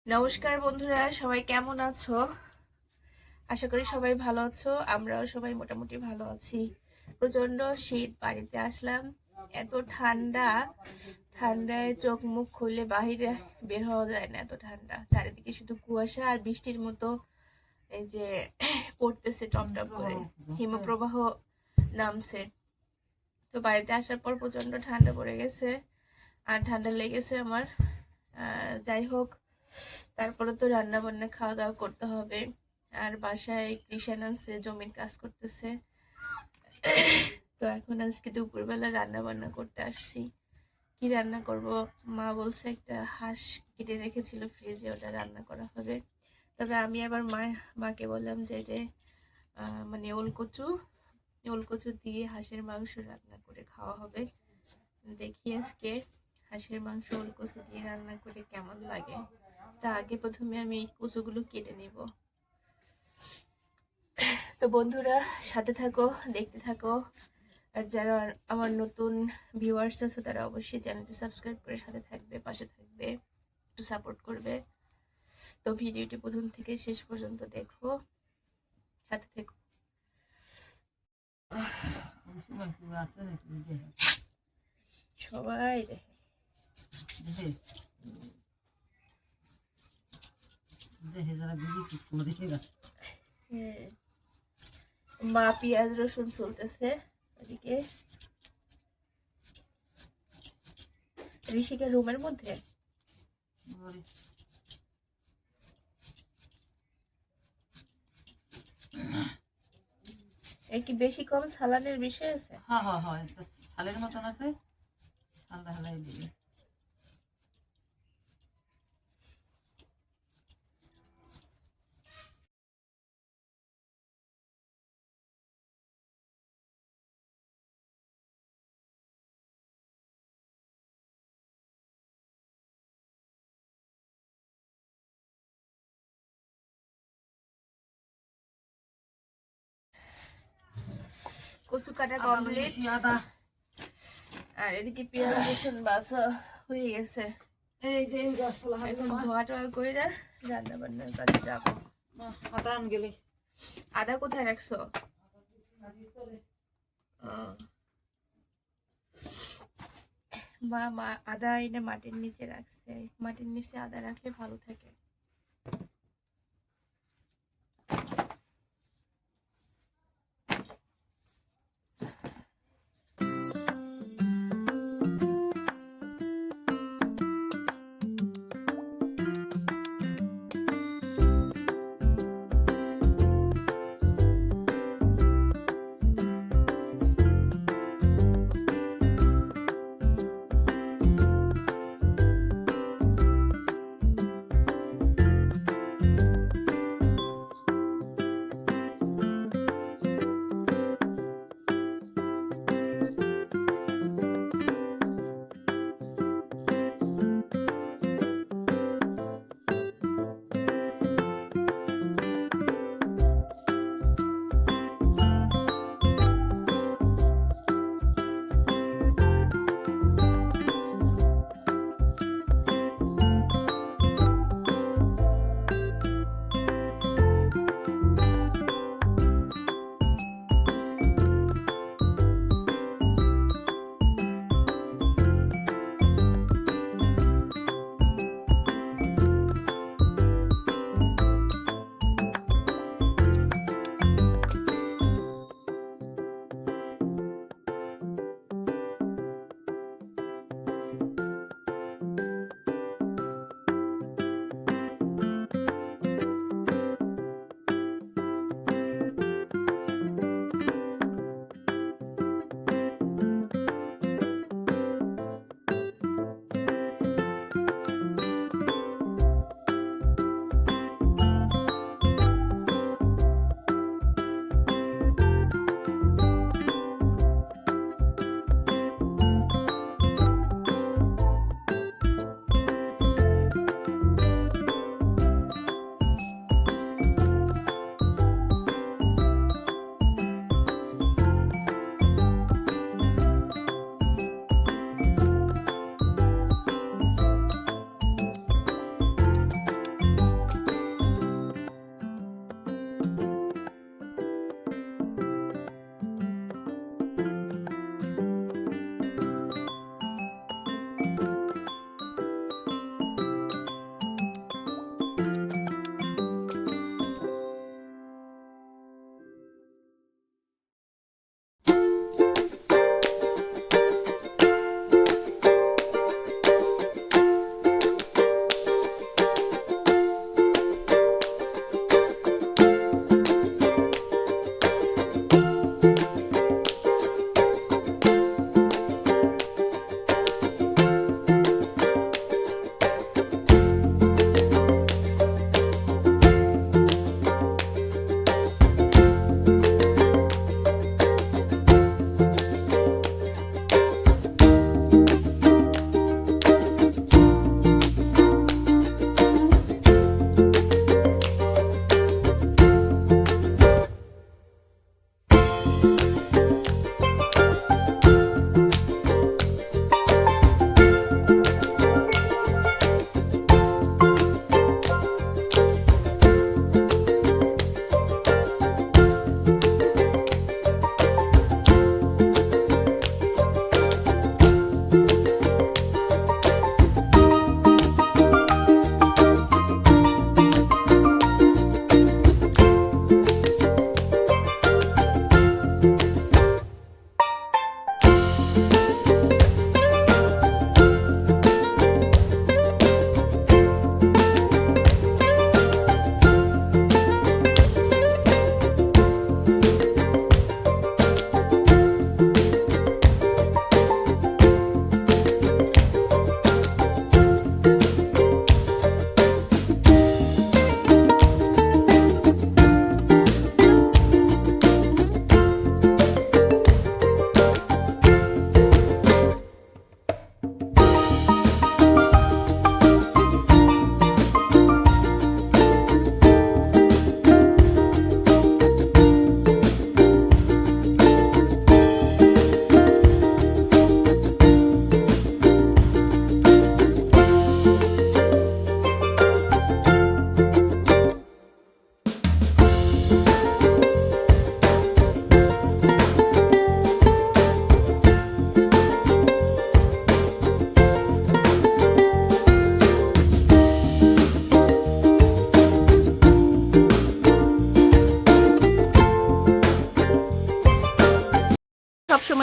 নমস্কার বন্ধুরা, সবাই কেমন আছো? আশা করি সবাই ভালো আছো। আমরাও সবাই মোটামুটি ভালো আছি। প্রচন্ড শীত, বাড়িতে আসলাম, এত ঠান্ডা, ঠান্ডায় চোখ মুখ খুললে বাহিরে বের হওয়া যায় না, এত ঠান্ডা। চারিদিকে শুধু কুয়াশা আর বৃষ্টির মতো এই যে পড়তেছে টপ টপ করে, হিমপ্রবাহ নামছে। তো বাড়িতে আসার পর প্রচন্ড ঠান্ডা পড়ে গেছে আর ঠান্ডা লেগেছে আমার। যাই হোক, তারপরে তো রান্না বান্না খাওয়া দাওয়া করতে হবে। আর বাসায় কৃষাণ আছে, জমির কাজ করতেছে। তো এখন আজকে দুপুরবেলা রান্না বান্না করতে আসছি। কি রান্না করব? মা বলছে একটা হাঁস কেটে রেখেছিল ফ্রিজে, ওটা রান্না করা হবে। তবে আমি আবার মাকে বললাম যে মানে ওলকচু দিয়ে হাঁসের মাংস রান্না করে খাওয়া হবে। দেখি আজকে হাঁসের মাংস ওলকচু দিয়ে রান্না করে কেমন লাগে। তা আগে প্রথমে আমি এই কচুগুলো কেটে নিব। তো বন্ধুরা, সাথে থাকো, দেখতে থাকো। আর যারা আমার নতুন ভিউয়ার্স আছে তারা অবশ্যই চ্যানেলটি সাবস্ক্রাইব করে সাথে থাকবে, পাশে থাকবে, একটু সাপোর্ট করবে। তো ভিডিওটি প্রথম থেকে শেষ পর্যন্ত দেখো, সাথে থেকো। সবাই দেখে মা পেঁয়াজ রসুন চলতেছে ওদিকে। ঋষিকের রুমের মধ্যে কি বেশি কম সালানের বিষয় আছে? হ্যাঁ হ্যাঁ হ্যাঁ, একটা সালের মতন আছে, সালটা হালাই দিবে। কচু কাটা কমপ্লিট, আর এদিকে পেঁয়াজ রসুন বাছা হয়ে গেছে। এখন ধোয়া টোয়া করে রান্না বান্নার কাজে যাবো। আদা আন গেলে, আদা কোথায় রাখছো? মা আদা এনে মাটির নিচে রাখছে। মাটির নিচে আদা রাখলে ভালো থাকে।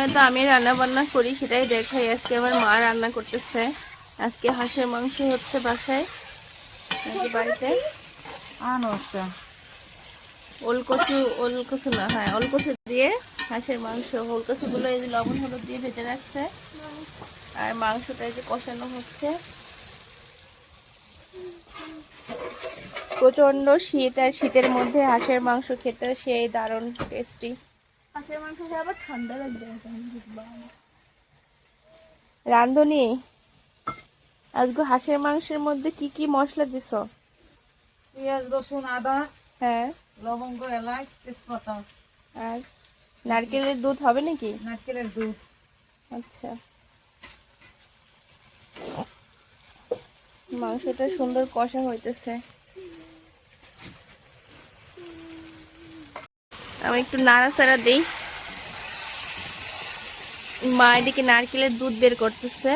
সবসময় তো আমি রান্না বান্না করি, সেটাই দেখাই। আজকে আমার মা রান্না করতেছে। আজকে হাঁসের মাংস হচ্ছে বাসায়, বাড়িতে। আনো একটা। ওলকচু না, হ্যাঁ ওলকচু দিয়ে হাঁসের মাংস। ওলকচুগুলো এই যে লবণ হলুদ দিয়ে ভেজে রাখছে, আর মাংসটা এই যে কষানো হচ্ছে। প্রচন্ড শীত, আর শীতের মধ্যে হাঁসের মাংস খেতে সেই দারুণ টেস্টি। হাঁসের মাংস আবার ঠান্ডা লাগবে। রান্ধনি, আজকে হাঁসের মাংসের মধ্যে কি কি মশলা দিছ? পেঁয়াজ, রসুন, আদা, হ্যাঁ, লবঙ্গ, এলাচ, তেজপাতা আর নারকেলের দুধ হবে নাকি? নারকেলের দুধ। আচ্ছা, মাংসটা সুন্দর কষা হইতেছে। আমি একটু নাড়াচাড়া দিই। মা এদিকে নারকেলের দুধ বের করতেছে।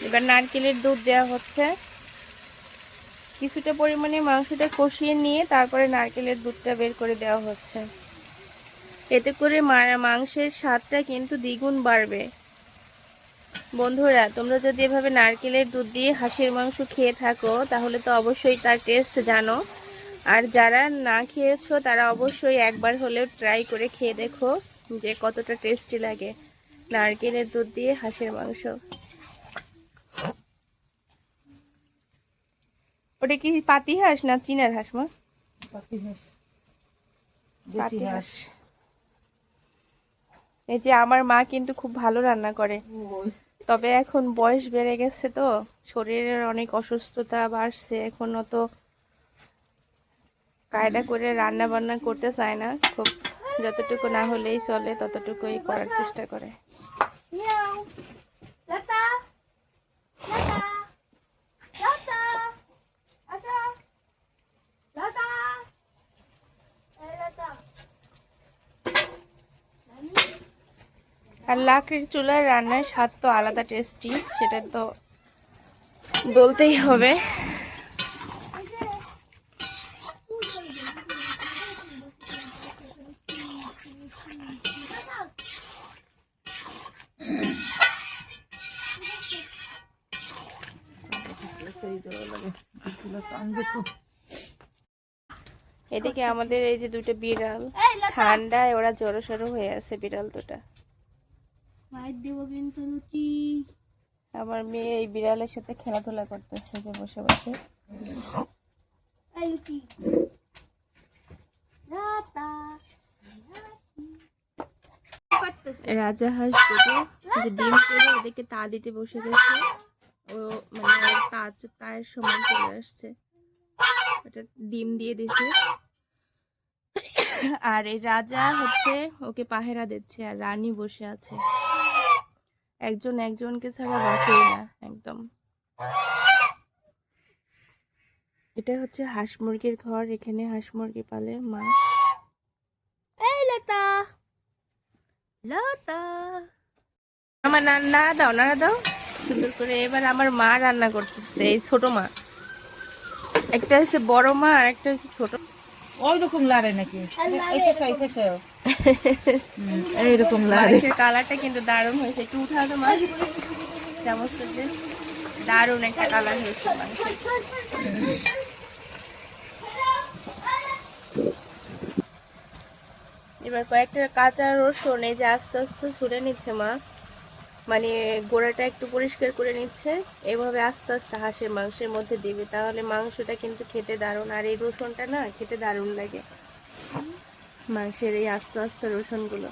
এবার নারকেলের দুধ দেওয়া হচ্ছে। কিছুটা পরিমাণে মাংসটা কষিয়ে নিয়ে তারপরে নারকেলের দুধটা বের করে দেওয়া হচ্ছে। এতে করে মাংসের স্বাদটা কিন্তু দ্বিগুণ বাড়বে। বন্ধুরা, তোমরা যদি এভাবে নারকেলের দুধ দিয়ে হাঁসের মাংস খেয়ে থাকো তাহলে তো অবশ্যই তার টেস্ট জানো। আর যারা না খেয়েছো তারা অবশ্যই একবার হলেও ট্রাই করে খেয়ে দেখো যে কতটা টেস্টি লাগে নারকেলের দুধ দিয়ে হাঁসের মাংস। ওটা কি পাতি হাঁস না চীনার হাঁস মা? পাতি হাঁস, পাতি দেশি হাঁস। হাঁস। এই যে আমার মা কিন্তু খুব ভালো রান্না করে, তবে এখন বয়স বেড়ে গেছে তো শরীরের অনেক অসুস্থতা বাড়ছে, এখন অত কায়দা করে রান্না বান্না করতে চায় না। খুব যতটুকু না হলেই চলে ততটুকুই করার চেষ্টা করে। আর লাকড়ির চুলার রান্নার স্বাদ তো আলাদা টেস্টি, সেটা তো বলতেই হবে। এদিকে আমাদের এই যে দুটো বিড়াল, ঠান্ডায় ওরা জড়ো সড়ো হয়ে আছে। বিড়াল দুটা, আমার মেয়ে এই বিড়ালের সাথে খেলাধুলা করতেছে যে বসে বসে। রাজা হাঁস দুটো ডিম পেড়ে ওদেরকে তা দিতে বসে গেছে। ও মানে তার সময় চলে আসছে, ওটা ডিম দিয়ে দিছে। আর এই রাজা হচ্ছে ওকে পাহারা দিচ্ছে, আর রানী বসে আছে। একজন একজনকে ছাড়া বাঁচেই না একদম। এটা হচ্ছে হাঁস মুরগির ঘর, এখানে হাঁস মুরগি পালে মা। এই লতা, লতা আমার নাড়া দাও, নাড়া দাও সুন্দর করে। এবার আমার মা রান্না করতেছে, এই ছোট মা। একটা হচ্ছে বড় মা আর একটা হচ্ছে ছোট। ওই রকম লাড়ে নাকি? এইরকম লাড়ে। মাংসের কালারটা কিন্তু দারুণ হয়েছে। একটু উঠা তো মাছ চামচটা দিয়ে, দারুণ একটা কালার হয়েছে মাংসের। এবার কয়েকটা কাঁচা রসুন এই যে আস্তে আস্তে ছুঁড়ে নিচ্ছে মা, মানে গোড়াটা একটু পরিষ্কার করে নিচ্ছে। এভাবে আস্তে আস্তে হাঁসের মাংসের মধ্যে দিবে, তাহলে মাংসটা কিন্তু খেতে দারুণ। আর এই রসুনটা না খেতে দারুণ লাগে মাংসের, এই আস্তে আস্তে রসুনগুলো।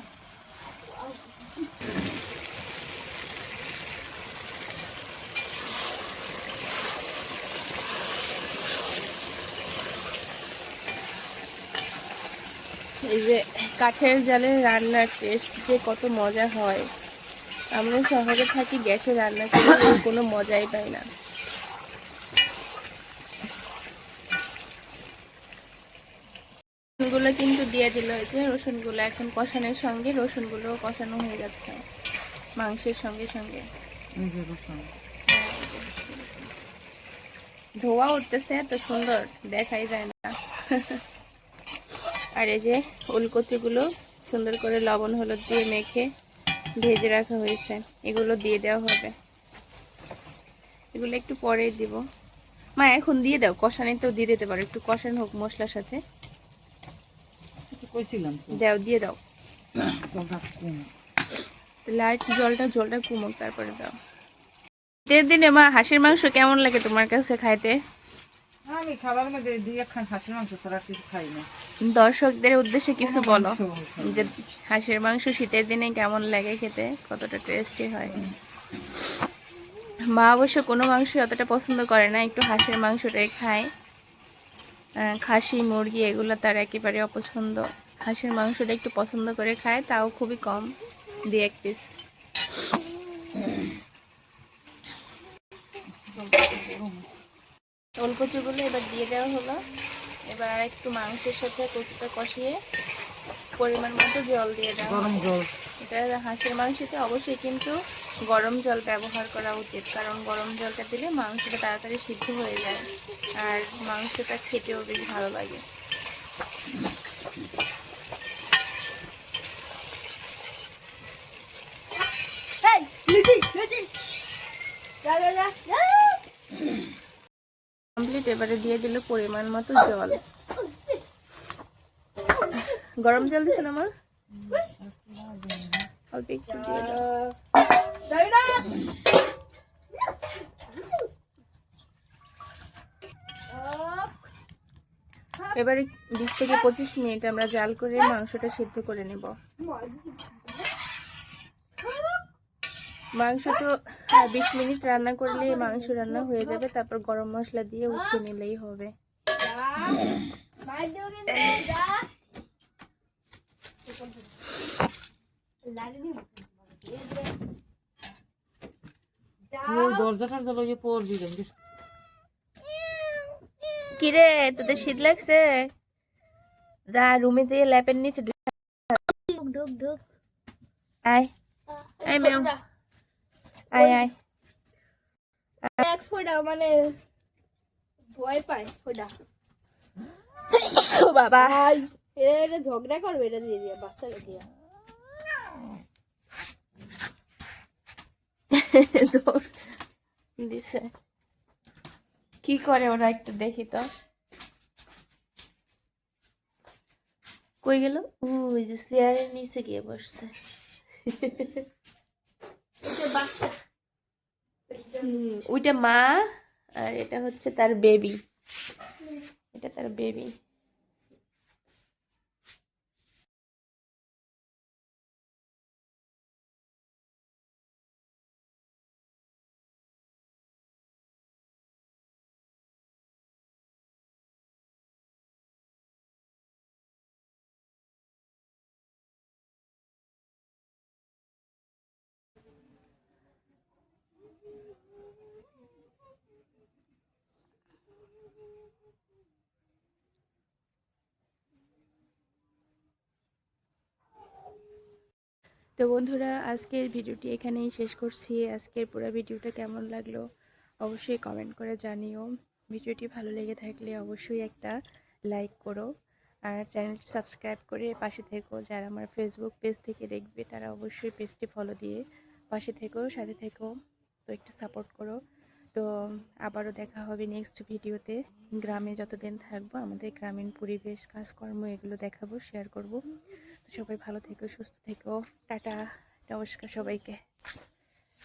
এই যে কাঠের জালে রান্নার টেস্ট যে কত মজা হয়। আমরা শহরে থাকি, গ্যাসে রান্না করে কোনো মজাই পাই না। রসুনগুলো কিন্তু দিয়ে দিল, হয়েছে রসুনগুলো এখন কষানোর সঙ্গে রসুনগুলো কষানো হয়ে যাচ্ছে মাংসের সঙ্গে সঙ্গে। ধোয়া উঠতেছে, এত সুন্দর দেখাই যায় না। আর এই যে ওলকচিগুলো সুন্দর করে লবণ হলুদ দিয়ে মেখে ভেজে রাখা হয়েছে, এগুলো দিয়ে দেওয়া হবে। এগুলো একটু পরেই দিব। মা এখন দিয়ে দাও, কষানিতেও দিয়ে দিতে পারো, একটু কষানো হোক মশলার সাথে। কইছিলাম তো দাও, দিয়ে দাও। জলটা কম। লাইট জলটা কমুক তারপরে দাও। শীতের দিনে মা হাঁসের মাংস কেমন লাগে তোমার কাছে খাইতে? আমি খাবার মধ্যে দুই একখান হাঁসের মাংস ছাড়া আর কিছু খাই না। দর্শকদের উদ্দেশ্যে কিছু কোনো বলো, মাংস খাই যে না। হাঁসের মাংস শীতের দিনে কেমন লাগে খেতে, কতটা টেস্টি হয়। মা অবশ্য কোনো মাংস অতটা পছন্দ করে না, একটু হাঁসের মাংসটাই খায়। খাসি মুরগি এগুলো তার একেবারে অপছন্দ। হাঁসের মাংসটা একটু পছন্দ করে খায়, তাও খুবই কম, 2-1 পিস। ওলকচুগুলো এবার দিয়ে দেওয়া হলো। এবার আর একটু মাংসের সাথে কচুটা কষিয়ে পরিমাণ মতো জল দিয়ে দেওয়া গরম হবে। জল। এটা হাঁসের মাংসতে অবশ্যই কিন্তু গরম জল ব্যবহার করা উচিত, কারণ গরম জলটা দিলে মাংসটা তাড়াতাড়ি সিদ্ধ হয়ে যায় আর মাংসটা খেতেও বেশ ভালো লাগে। কমপ্লিট। এবারে দিয়ে দিল পরিমাণ মতো জল। গরম জল দিছে না মা? অল্প একটু দিয়ে দাও। এবারে 20 থেকে 25 মিনিট আমরা জাল করে মাংসটা সিদ্ধ করে নেব। মাংস তো 20 মিনিট রান্না করলে মাংস রান্না হয়ে যাবে, তারপর গরম মশলা দিয়ে উঠিয়ে নিলেই হবে। দরজা টরজা লাগিয়ে পড়বি। কিরে, তোদের শীত লাগছে? যা রুমে যেয়ে ল্যাপের নিচে আয় আয় মেও, আয় আয়। এক ফোঁটা মানে ভয় পায় ফোঁটা। ও বাবা, এটা ঝগড়া করবে, এটা দিয়ে দিয়া বাচ্চাকে দিয়া। দৌড় দিছে। কি করে ওরা একটু দেখি তো। কই গেল? ওই যে চেয়ারের নিচে গিয়ে বসছে। বাচ্চা ওইটা মা আর এটা হচ্ছে তার বেবি, এটা তার বেবি। তো বন্ধুরা, আজকের ভিডিওটি এখানেই শেষ করছি। আজকের পুরো ভিডিওটা কেমন লাগলো অবশ্যই কমেন্ট করে জানিও। ভিডিওটি ভালো লেগে থাকলে অবশ্যই একটা লাইক করো, আর চ্যানেলটি সাবস্ক্রাইব করে পাশে থেকো। যারা আমার ফেসবুক পেজ থেকে দেখবে তারা অবশ্যই পেজটি ফলো দিয়ে পাশে থেকো, সাথে থেকো। তো একটু সাপোর্ট করো। তো আবারও দেখা হবে নেক্সট ভিডিওতে। গ্রামে যতদিন থাকবো আমাদের গ্রামীণ পরিবেশ, কাজকর্ম এগুলো দেখাবো, শেয়ার করব। তো সবাই ভালো থেকো, সুস্থ থেকো। টাটা, নমস্কার সবাইকে।